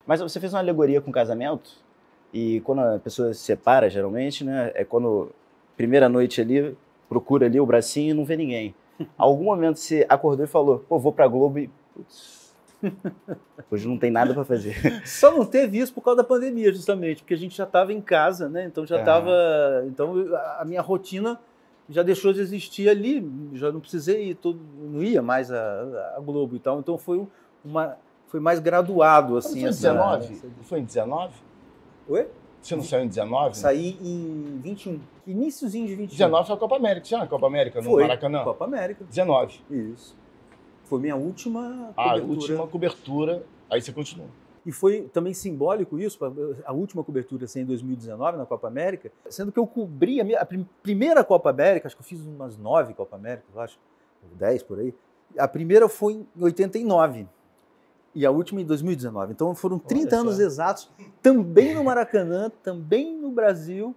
Mas você fez uma alegoria com casamento, e quando a pessoa se separa, geralmente, né, é quando, primeira noite ali, procura ali o bracinho e não vê ninguém. Algum momento você acordou e falou, pô, vou pra Globo e... Putz, hoje não tem nada pra fazer. Só não teve isso por causa da pandemia, justamente, porque a gente já estava em casa, né? Então já estava... Então a minha rotina já deixou de existir ali, já não precisei ir, não ia mais a Globo e tal. Então foi mais graduado, assim. Foi em 19? Foi em 19? Oi? Você não saiu em 19? Saí em 21. Iníciozinho de 21. 19 foi a Copa América. Você já na Copa América, no Maracanã? Copa América. 19. Isso. Foi minha última cobertura. A última cobertura, aí você continuou. E foi também simbólico isso, a última cobertura assim, em 2019 na Copa América, sendo que eu cobri a primeira Copa América, acho que eu fiz umas 9 Copa América, eu acho, 10 por aí. A primeira foi em 89 e a última em 2019. Então foram 30 anos exatos, também no Maracanã, também no Brasil,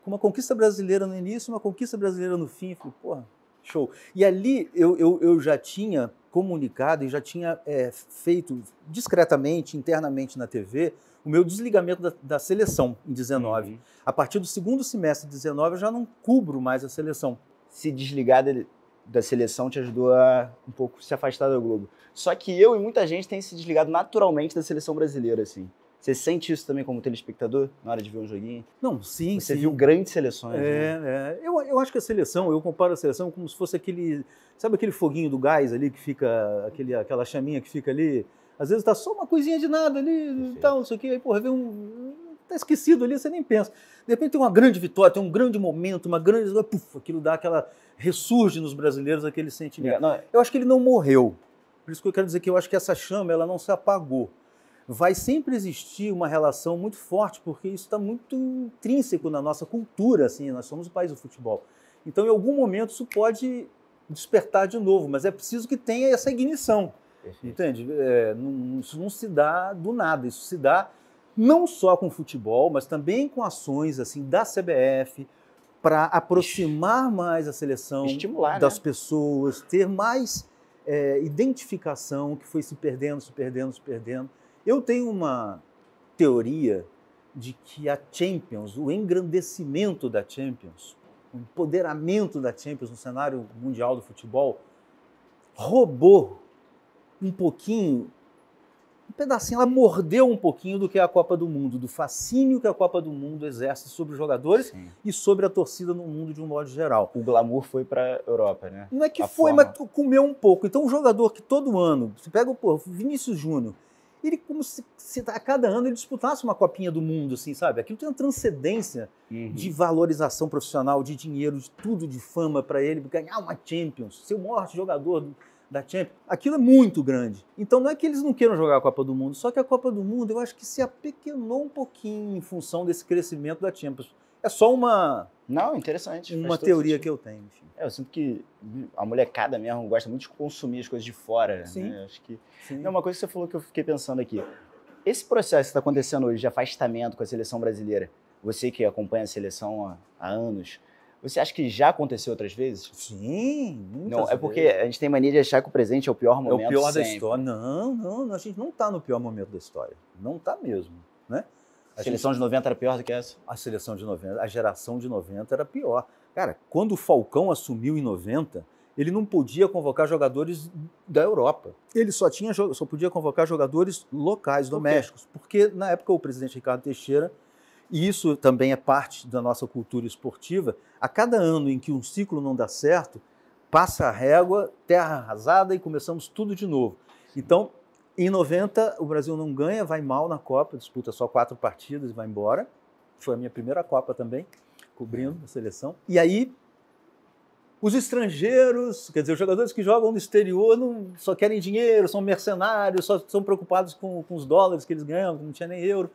com uma conquista brasileira no início, uma conquista brasileira no fim. Falei, porra, show. E ali eu já tinha comunicado e já tinha feito discretamente, internamente na TV, o meu desligamento da seleção em 19. Uhum. A partir do segundo semestre de 19 eu já não cubro mais a seleção. Se desligar da seleção te ajudou a um pouco se afastar da Globo. Só que eu e muita gente tem se desligado naturalmente da seleção brasileira, assim. Você sente isso também como telespectador, na hora de ver um joguinho? Não, sim, Você viu grandes seleções. Né? Eu acho que a seleção, eu comparo a seleção como se fosse aquele, sabe aquele foguinho do gás ali, que fica, aquela chaminha que fica ali, às vezes tá só uma coisinha de nada ali, tal, não sei o quê, aí porra, vê tá esquecido ali, você nem pensa. De repente tem uma grande vitória, tem um grande momento, uma grande, aquilo dá ressurge nos brasileiros aquele sentimento. Eu acho que ele não morreu, por isso que eu quero dizer que eu acho que essa chama, ela não se apagou. Vai sempre existir uma relação muito forte, porque isso está muito intrínseco na nossa cultura, assim, nós somos o país do futebol. Então, em algum momento, isso pode despertar de novo, mas é preciso que tenha essa ignição, entende? Isso não se dá do nada, isso se dá não só com futebol, mas também com ações assim, da CBF, para aproximar mais a seleção das pessoas, ter mais identificação, que foi se perdendo. Eu tenho uma teoria de que a Champions, o engrandecimento da Champions, o empoderamento da Champions no cenário mundial do futebol, roubou um pouquinho, um pedacinho, ela mordeu um pouquinho do que é a Copa do Mundo, do fascínio que a Copa do Mundo exerce sobre os jogadores e sobre a torcida no mundo de um modo geral. O glamour foi para a Europa, né? Não é que foi, mas comeu um pouco. Então, um jogador que todo ano, você pega o Vinícius Júnior, ele como se a cada ano ele disputasse uma copinha do mundo, assim, sabe? Aquilo tem uma transcendência de valorização profissional, de dinheiro, de tudo, de fama para ele, ganhar uma Champions, ser o maior jogador da Champions. Aquilo é muito grande. Então não é que eles não queiram jogar a Copa do Mundo, só que a Copa do Mundo eu acho que se apequenou um pouquinho em função desse crescimento da Champions. É só interessante. Uma teoria que eu tenho, enfim. Eu sinto que a molecada mesmo gosta muito de consumir as coisas de fora. Sim. Né? Acho que é uma coisa que você falou que eu fiquei pensando aqui. Esse processo que está acontecendo hoje de afastamento com a seleção brasileira, você que acompanha a seleção há anos, você acha que já aconteceu outras vezes? Sim, muitas vezes. É porque a gente tem mania de achar que o presente é o pior momento. É o pior da história. Não, a gente não está no pior momento da história. Não está mesmo, né? A seleção de 90 era pior do que essa? A seleção de 90, a geração de 90 era pior. Cara, quando o Falcão assumiu em 90, ele não podia convocar jogadores da Europa. Ele só podia convocar jogadores locais, domésticos. Porque na época o presidente Ricardo Teixeira, e isso também é parte da nossa cultura esportiva, a cada ano em que um ciclo não dá certo, passa a régua, terra arrasada e começamos tudo de novo. Então, em 90, o Brasil não ganha, vai mal na Copa, disputa só 4 partidas e vai embora. Foi a minha primeira Copa também, cobrindo a seleção. E aí, os estrangeiros, quer dizer, os jogadores que jogam no exterior só querem dinheiro, são mercenários, só são preocupados com os dólares que eles ganham, não tinha nem euro.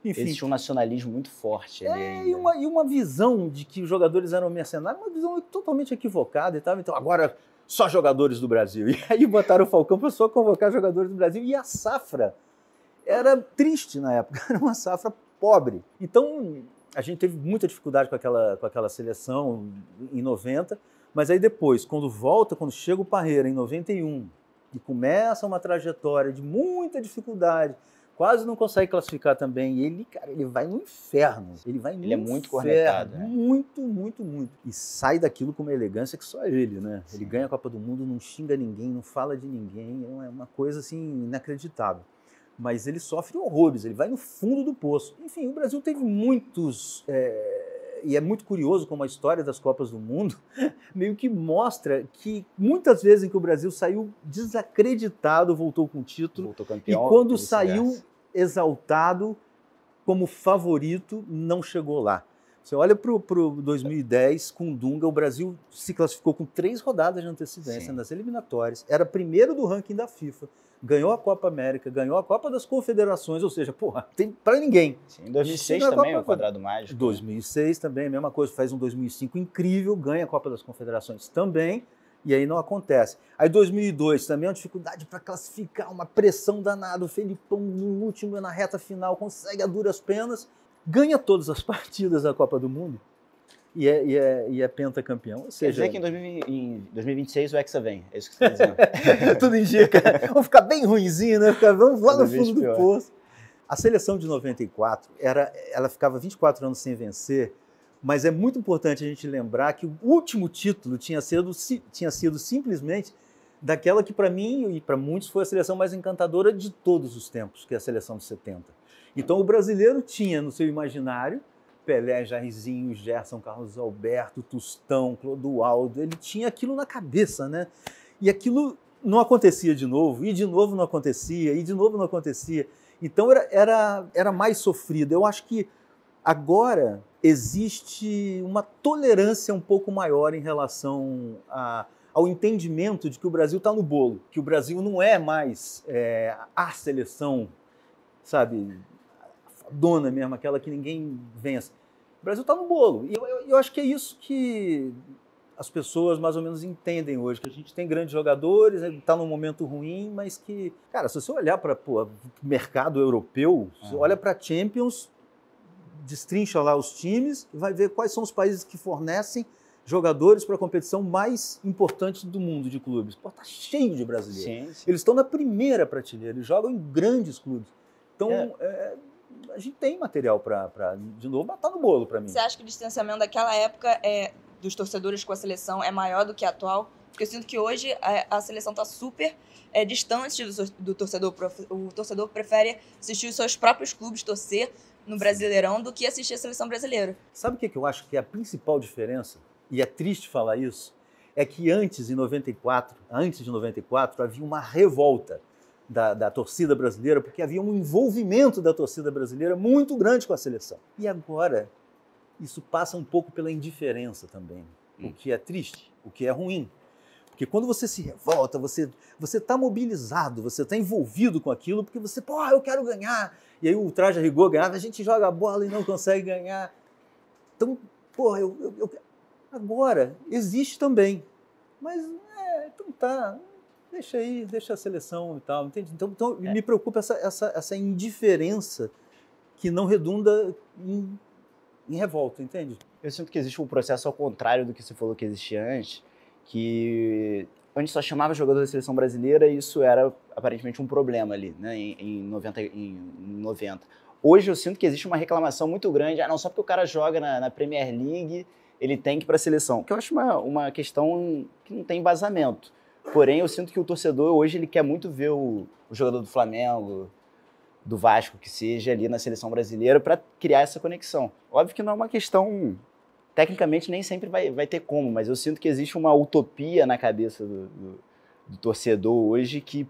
Enfim. Existe um nacionalismo muito forte ali. E uma visão de que os jogadores eram mercenários, uma visão totalmente equivocada e tal. Então, agora só jogadores do Brasil. E aí botaram o Falcão para só convocar jogadores do Brasil. E a safra era triste na época, era uma safra pobre. Então, a gente teve muita dificuldade com aquela seleção em 90, mas aí depois, quando chega o Parreira em 91, e começa uma trajetória de muita dificuldade, quase não consegue classificar também. E ele, cara, ele vai no inferno. Ele vai no Ele é muito cornetado, né? Muito, muito, muito. E sai daquilo com uma elegância que só ele, né? Ele ganha a Copa do Mundo, não xinga ninguém, não fala de ninguém. É uma coisa, assim, inacreditável. Mas ele sofre horrores, ele vai no fundo do poço. Enfim, o Brasil teve muitos... E é muito curioso como a história das Copas do Mundo meio que mostra que muitas vezes em que o Brasil saiu desacreditado, voltou com o título, voltou campeão, e quando saiu exaltado como favorito, não chegou lá. Você olha para o 2010, com o Dunga, o Brasil se classificou com 3 rodadas de antecedência nas eliminatórias, era primeiro do ranking da FIFA, ganhou a Copa América, ganhou a Copa das Confederações, ou seja, porra, tem para ninguém. Sim, em 2006 também, o Quadrado Mágico. 2006 também, a mesma coisa, faz um 2005 incrível, ganha a Copa das Confederações também, e aí não acontece. Aí 2002 também, uma dificuldade para classificar, uma pressão danada, o Felipão no último, na reta final, consegue a duras penas, ganha todas as partidas da Copa do Mundo, e é pentacampeão. Ou seja, quer dizer que em 2026 o Hexa vem, é isso que você está dizendo. Tudo indica. Vamos ficar bem ruinzinho, né? Vamos lá no fundo do poço. A seleção de 94, ela ficava 24 anos sem vencer, mas é muito importante a gente lembrar que o último título tinha sido simplesmente daquela que para mim e para muitos foi a seleção mais encantadora de todos os tempos, que é a seleção de 70. Então o brasileiro tinha no seu imaginário Pelé, Jairzinho, Gerson, Carlos Alberto, Tostão, Clodoaldo, ele tinha aquilo na cabeça, né? E aquilo não acontecia de novo, e de novo não acontecia, e de novo não acontecia. Então era mais sofrido. Eu acho que agora existe uma tolerância um pouco maior em relação ao entendimento de que o Brasil está no bolo, que o Brasil não é mais a seleção, sabe, a dona mesmo, aquela que ninguém vence. O Brasil está no bolo. E eu acho que é isso que as pessoas mais ou menos entendem hoje, que a gente tem grandes jogadores, está num momento ruim, mas que, cara, se você olhar para o mercado europeu, você olha para a Champions, destrincha lá os times, vai ver quais são os países que fornecem jogadores para a competição mais importante do mundo de clubes. Pô, tá cheio de brasileiros. Sim. Eles estão na primeira prateleira, eles jogam em grandes clubes. Então, a gente tem material para, de novo, matar no bolo para mim. Você acha que o distanciamento daquela época dos torcedores com a seleção é maior do que a atual? Porque eu sinto que hoje a seleção está super distante do torcedor. O torcedor prefere assistir os seus próprios clubes torcer no Brasileirão do que assistir a seleção brasileira. Sabe o que eu acho que é a principal diferença? E é triste falar isso. É que antes de 94, havia uma revolta da torcida brasileira, porque havia um envolvimento da torcida brasileira muito grande com a seleção. E agora, isso passa um pouco pela indiferença também, o que é triste, o que é ruim. Porque quando você se revolta, você está mobilizado, você está envolvido com aquilo, porque você, eu quero ganhar. E aí o traje a rigor ganhava, a gente joga a bola e não consegue ganhar. Então, agora, existe também. Mas, então tá... Deixa aí, deixa a seleção e tal, entende? Então me preocupa essa indiferença que não redunda em revolta, entende? Eu sinto que existe um processo ao contrário do que você falou que existia antes, que antes só chamava jogador da seleção brasileira e isso era aparentemente um problema ali, né, em 90. Hoje eu sinto que existe uma reclamação muito grande, não só porque o cara joga na Premier League, ele tem que ir para a seleção, que eu acho uma questão que não tem embasamento. Porém, eu sinto que o torcedor hoje ele quer muito ver o jogador do Flamengo, do Vasco, que seja ali na seleção brasileira para criar essa conexão. Óbvio que não é uma questão, tecnicamente nem sempre vai ter como, mas eu sinto que existe uma utopia na cabeça do torcedor hoje que,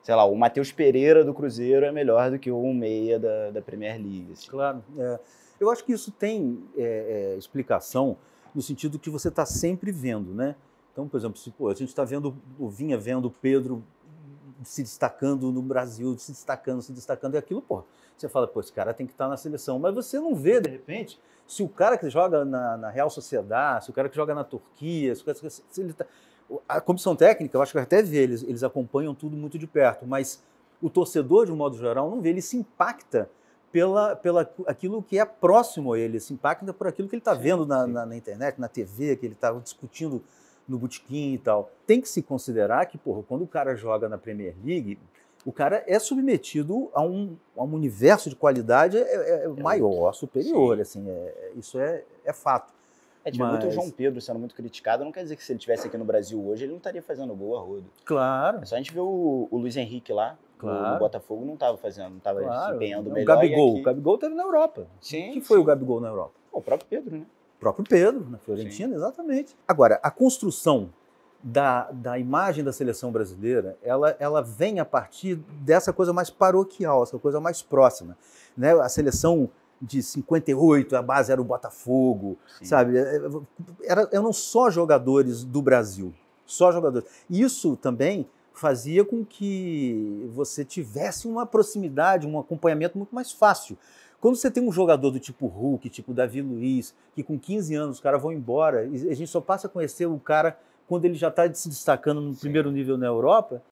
sei lá, o Matheus Pereira do Cruzeiro é melhor do que o meia da Premier League. Assim. Claro. Eu acho que isso tem explicação no sentido que você está sempre vendo, né? Então, por exemplo, a gente está vinha vendo o Pedro se destacando no Brasil, se destacando, e aquilo, você fala, esse cara tem que estar na seleção, mas você não vê, de repente, se o cara que joga na Real Sociedade, se o cara que joga na Turquia, se ele tá... A comissão técnica, eu acho que até vê, eles acompanham tudo muito de perto, mas o torcedor, de um modo geral, não vê, ele se impacta pela aquilo que é próximo a ele, se impacta por aquilo que ele está vendo na internet, na TV, que ele está discutindo no botequim e tal. Tem que se considerar que, quando o cara joga na Premier League, o cara é submetido a um universo de qualidade maior, superior, assim, isso é fato. Tipo, muito o João Pedro sendo muito criticado, não quer dizer que se ele estivesse aqui no Brasil hoje, ele não estaria fazendo gol a rodo. Claro. É só a gente ver o Luiz Henrique lá, no Botafogo, não estava fazendo, não estava se empenhando melhor. O Gabigol esteve na Europa. Sim. Quem foi o Gabigol na Europa? O próprio Pedro, né? O próprio Pedro, na Fiorentina, exatamente. Agora, a construção da imagem da seleção brasileira, ela vem a partir dessa coisa mais paroquial, essa coisa mais próxima, né? A seleção de 58, a base era o Botafogo, sabe? Eram só jogadores do Brasil, só jogadores. Isso também fazia com que você tivesse uma proximidade, um acompanhamento muito mais fácil. Quando você tem um jogador do tipo Hulk, tipo Davi Luiz, que com 15 anos os caras vão embora, e a gente só passa a conhecer o cara quando ele já está se destacando no primeiro nível na Europa,